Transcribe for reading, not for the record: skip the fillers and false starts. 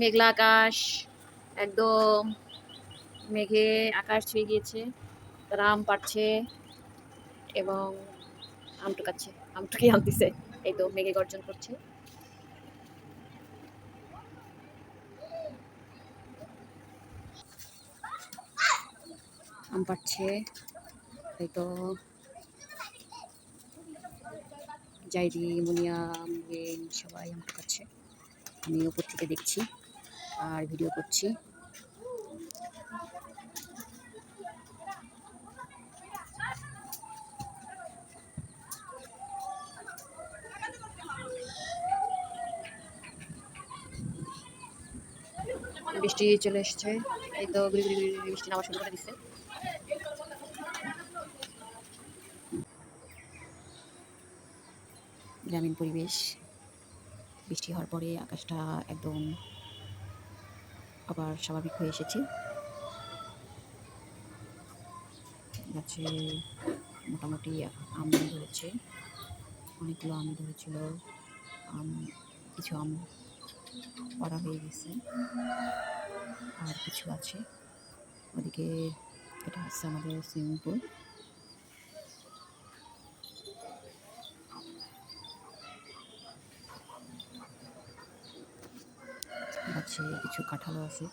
মেঘলা আকাশ, একদম মেঘে আকাশ ছুঁয়ে গিয়েছে। তারা আম পাড়ছে এবং আম টুকাচ্ছে। আম টুকিয়ে আনতেছে। এই তো মেঘে গর্জন করছে। আম পাড়ছে। এই তো জাইরি, মুনিয়া, মুবিন সবাই আম টুকাচ্ছে। আমি উপর থেকে দেখছি আর ভিডিও করছি। বৃষ্টি চলে এসছে। এই তো গুড়ি গুড়ি গুড়ি গুড়ি বৃষ্টি নামা শুরু করে দিচ্ছে। গ্রামীণ পরিবেশ। বৃষ্টি হওয়ার পরে আকাশটা একদম আবার স্বাভাবিক হয়ে এসেছে। গাছে মোটামুটি আম ধরেছে, অনেকগুলো আম ধরেছিল। আম কিছু আম পাড়া হয়ে গেছে, আর কিছু আছে ওদিকে। এটা হচ্ছে আমাদের সুইমিং পুল। গাছে কিছু কাঁঠালও আছে।